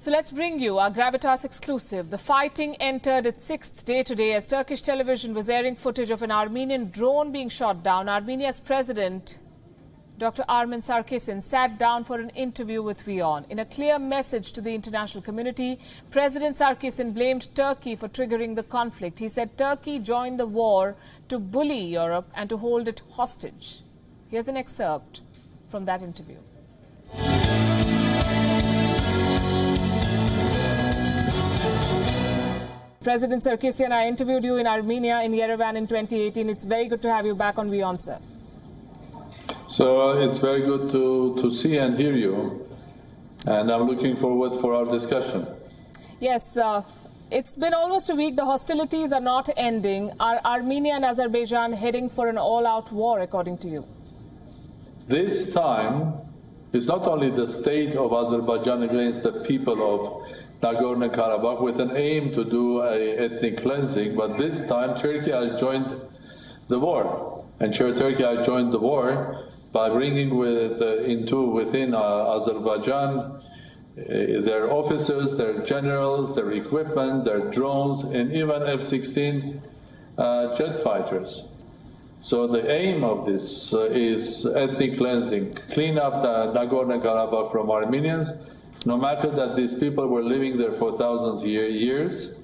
So let's bring you our Gravitas exclusive. The fighting entered its sixth day today as Turkish television was airing footage of an Armenian drone being shot down. Armenia's president, Dr. Armen Sarkisyan, sat down for an interview with WION. In a clear message to the international community, President Sarkisyan blamed Turkey for triggering the conflict. He said Turkey joined the war to bully Europe and to hold it hostage. Here's an excerpt from that interview. President Sarkisyan, I interviewed you in Armenia, in Yerevan in 2018. It's very good to have you back on WION, sir. So it's very good to see and hear you, and I'm looking forward for our discussion. Yes, it's been almost a week. The hostilities are not ending. Are Armenia and Azerbaijan heading for an all-out war, according to you? This time, it's not only the state of Azerbaijan against the people of Nagorno-Karabakh with an aim to do an ethnic cleansing, but this time Turkey has joined the war. And Turkey has joined the war by bringing within Azerbaijan their officers, their generals, their equipment, their drones, and even F-16 jet fighters. So the aim of this is ethnic cleansing, clean up the Nagorno-Karabakh from Armenians, no matter that these people were living there for thousands of years,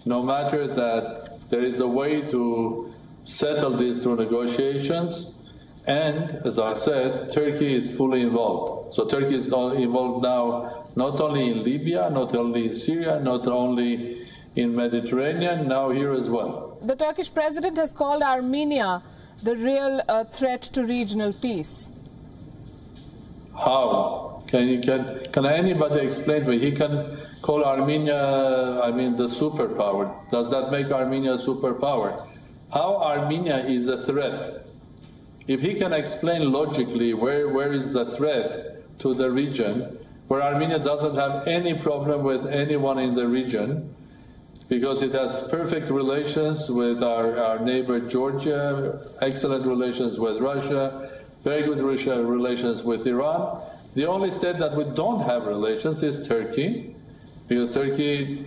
no matter that there is a way to settle this through negotiations, and as I said, Turkey is fully involved. So Turkey is involved now not only in Libya, not only in Syria, not only in Mediterranean, now here as well. The Turkish president has called Armenia the real threat to regional peace. How? Can anybody explain to me? He can call Armenia, the superpower. Does that make Armenia a superpower? How Armenia is a threat? If he can explain logically where is the threat to the region, where Armenia doesn't have any problem with anyone in the region, because it has perfect relations with our neighbor Georgia, excellent relations with Russia, very good relations with Iran. The only state that we don't have relations is Turkey, because Turkey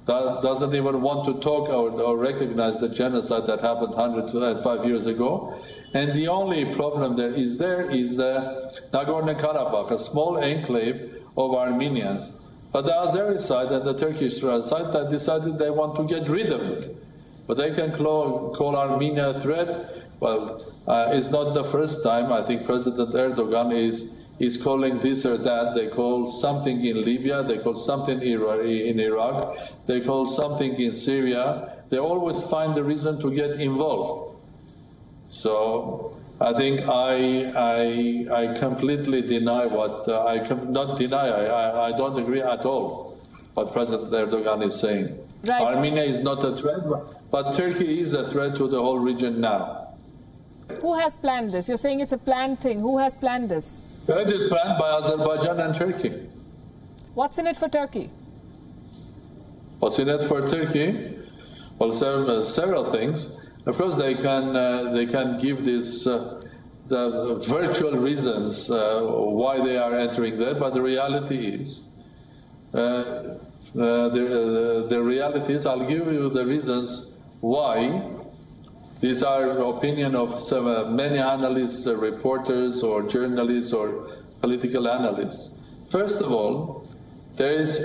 doesn't even want to talk or recognize the genocide that happened 105 years ago. And the only problem there is the Nagorno-Karabakh, a small enclave of Armenians. But the Azeri side and the Turkish side that decided they want to get rid of it. But they can call Armenia a threat. Well, it's not the first time. I think President Erdogan is calling this or that. They call something in Libya, they call something in Iraq, they call something in Syria. They always find a reason to get involved. So I think I completely deny I don't agree at all what President Erdogan is saying. Right. Armenia is not a threat, but Turkey is a threat to the whole region now. Who has planned this? You're saying it's a planned thing. Who has planned this? It is planned by Azerbaijan and Turkey. What's in it for Turkey? What's in it for Turkey? Well, several things. Of course, they can give this the virtual reasons why they are entering there, but the reality is, the reality is, I'll give you the reasons why. These are opinion of many analysts, reporters, or journalists, or political analysts. First of all, is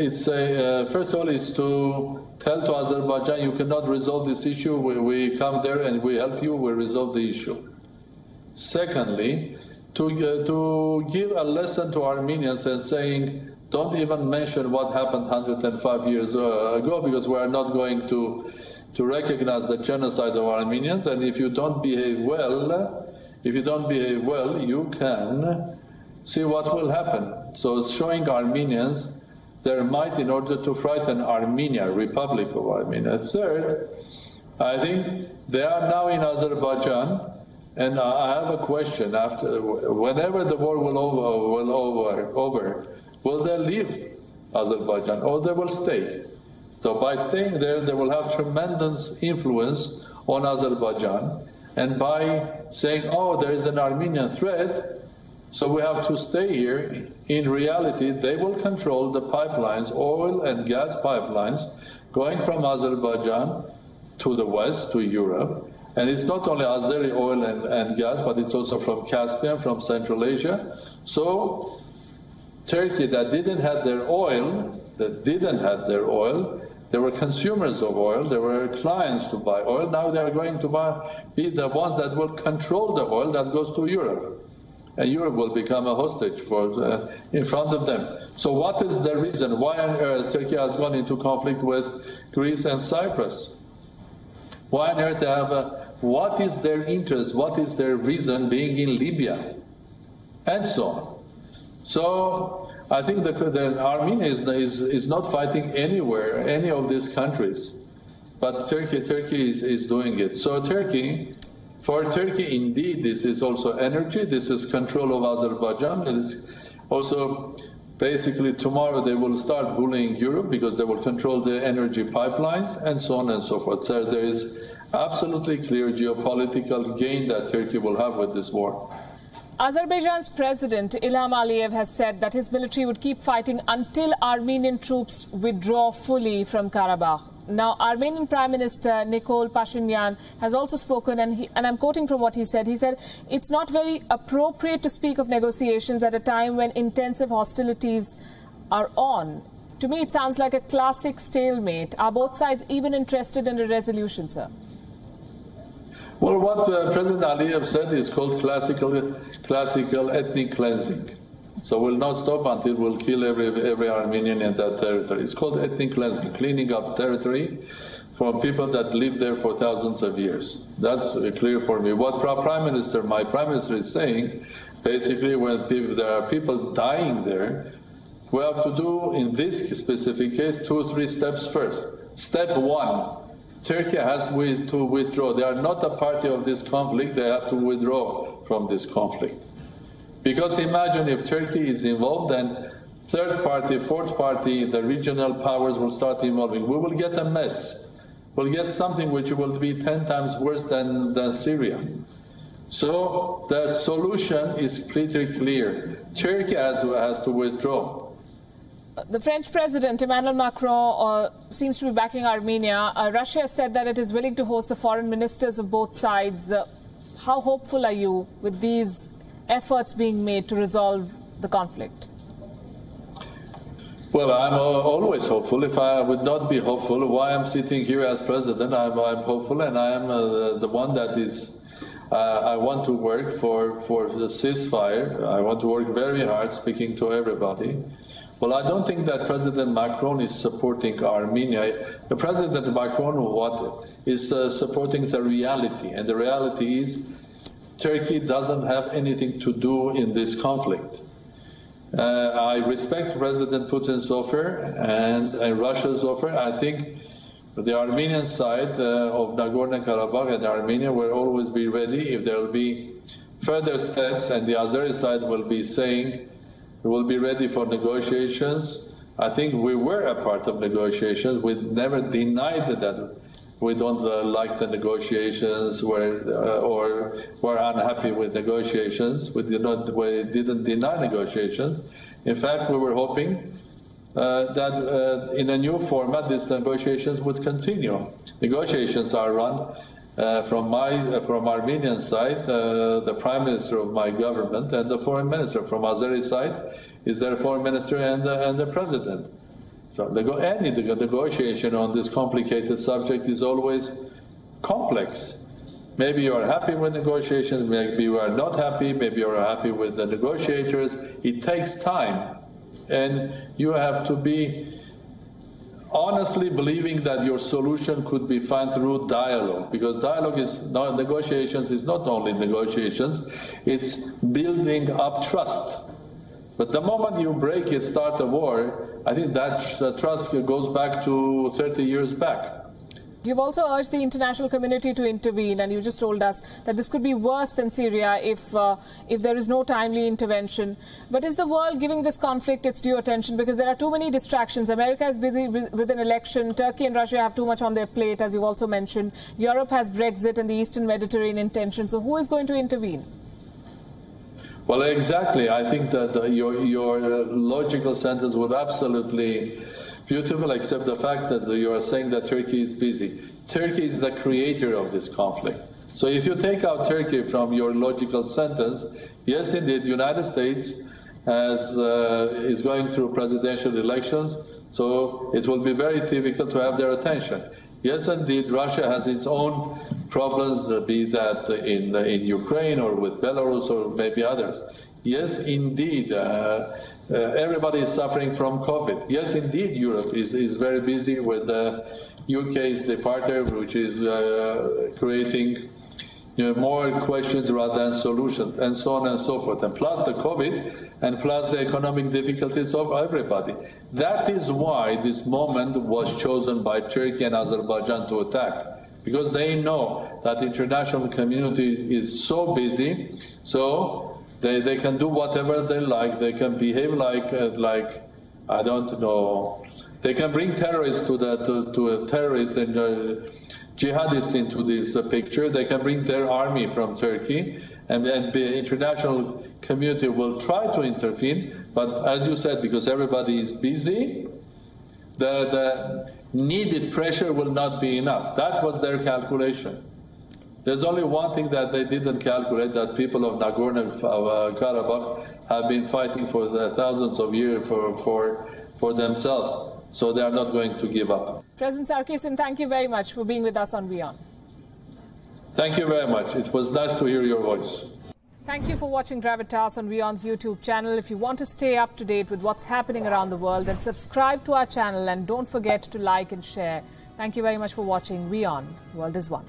to tell to Azerbaijan, you cannot resolve this issue. We come there and we help you. We resolve the issue. Secondly, to give a lesson to Armenians and saying, don't even mention what happened 105 years ago, because we are not going to recognize the genocide of Armenians, and if you don't behave well, you can see what will happen. So it's showing Armenians their might in order to frighten Armenia, Republic of Armenia. Third, I think they are now in Azerbaijan, and I have a question. Whenever the war will over, will they leave Azerbaijan or they will stay? So by staying there, they will have tremendous influence on Azerbaijan. And by saying, oh, there is an Armenian threat, So we have to stay here. In reality, they will control the pipelines, oil and gas pipelines, going from Azerbaijan to the west, to Europe. And it's not only Azeri oil and gas, but it's also from Caspian, from Central Asia. So Turkey that didn't have their oil, they were consumers of oil, they were clients to buy oil. Now they are going to be the ones that will control the oil that goes to Europe. And Europe will become a hostage in front of them. So what is the reason? Why on earth Turkey has gone into conflict with Greece and Cyprus? Why on earth they have what is their interest? What is their reason being in Libya? And so on. So I think that Armenia is not fighting anywhere, any of these countries. But Turkey is doing it. So for Turkey, indeed, this is also energy. This is control of Azerbaijan. It is also basically tomorrow they will start bullying Europe because they will control the energy pipelines and so on and so forth. So there is absolutely clear geopolitical gain that Turkey will have with this war. Azerbaijan's president Ilham Aliyev has said that his military would keep fighting until Armenian troops withdraw fully from Karabakh. Now, Armenian Prime Minister Nikol Pashinyan has also spoken, and I'm quoting from what he said. He said, it's not very appropriate to speak of negotiations at a time when intensive hostilities are on. To me, it sounds like a classic stalemate. Are both sides even interested in a resolution, sir? Well, what President Aliyev said is called classical ethnic cleansing. So we'll not stop until we'll kill every Armenian in that territory. It's called ethnic cleansing, cleaning up territory from people that lived there for thousands of years. That's clear for me. What my Prime Minister is saying, basically when there are people dying there, we have to do, in this specific case, 2 or 3 steps first. Step 1. Turkey has to withdraw. They are not a party of this conflict. They have to withdraw from this conflict. Because imagine if Turkey is involved, then third party, fourth party, the regional powers will start involving. We will get a mess. We'll get something which will be 10 times worse than Syria. So the solution is pretty clear. Turkey has to withdraw. The French President Emmanuel Macron seems to be backing Armenia. Russia has said that it is willing to host the foreign ministers of both sides. How hopeful are you with these efforts being made to resolve the conflict? Well, I'm always hopeful. If I would not be hopeful, why I'm sitting here as president? I'm hopeful, and I am the one that is. I want to work for the ceasefire. I want to work very hard, speaking to everybody. Well, I don't think that President Macron is supporting Armenia. President Macron is supporting the reality, and the reality is Turkey doesn't have anything to do in this conflict. I respect President Putin's offer and Russia's offer. I think the Armenian side of Nagorno-Karabakh and Armenia will always be ready if there will be further steps, and the Azeri side will be saying we will be ready for negotiations. I think we were a part of negotiations. We never denied that we don't like the negotiations or were unhappy with negotiations. We didn't deny negotiations. In fact, we were hoping that in a new format, these negotiations would continue. Negotiations are run from Armenian side, the Prime Minister of my government and the Foreign Minister. From Azeri side is their Foreign Minister and the President. So any negotiation on this complicated subject is always complex. Maybe you are happy with negotiations, maybe you are not happy, maybe you are happy with the negotiators. It takes time, and you have to be honestly believing that your solution could be found through dialogue, because dialogue is not negotiations. Is not only negotiations; it's building up trust. But the moment you break it, start a war, I think that trust goes back to 30 years back. You've also urged the international community to intervene, and you just told us that this could be worse than Syria if there is no timely intervention. But is the world giving this conflict its due attention? Because there are too many distractions. America is busy with an election. Turkey and Russia have too much on their plate, as you've also mentioned. Europe has Brexit and the Eastern Mediterranean tension. So who is going to intervene? Well, exactly. I think that your logical sentence was absolutely beautiful, except the fact that you are saying that Turkey is busy. Turkey is the creator of this conflict. So if you take out Turkey from your logical sentence, yes, indeed, United States is going through presidential elections, so it will be very difficult to have their attention. Yes, indeed, Russia has its own problems, be that in Ukraine or with Belarus or maybe others. Yes, indeed, everybody is suffering from COVID. Yes, indeed, Europe is very busy with the UK's departure, which is creating more questions rather than solutions, and so on and so forth, and plus the COVID, and plus the economic difficulties of everybody. That is why this moment was chosen by Turkey and Azerbaijan to attack, because they know that the international community is so busy, so they can do whatever they like. They can behave like I don't know. They can bring terrorists to a terrorist and jihadists into this picture. They can bring their army from Turkey, and then the international community will try to intervene. But as you said, because everybody is busy, the needed pressure will not be enough. That was their calculation. There's only one thing that they didn't calculate, that people of Nagorno-Karabakh have been fighting for thousands of years for themselves. So they are not going to give up. President Sarkisian, thank you very much for being with us on WION. Thank you very much. It was nice to hear your voice. Thank you for watching Gravitas on WION's YouTube channel. If you want to stay up to date with what's happening around the world, then subscribe to our channel and don't forget to like and share. Thank you very much for watching WION. World is One.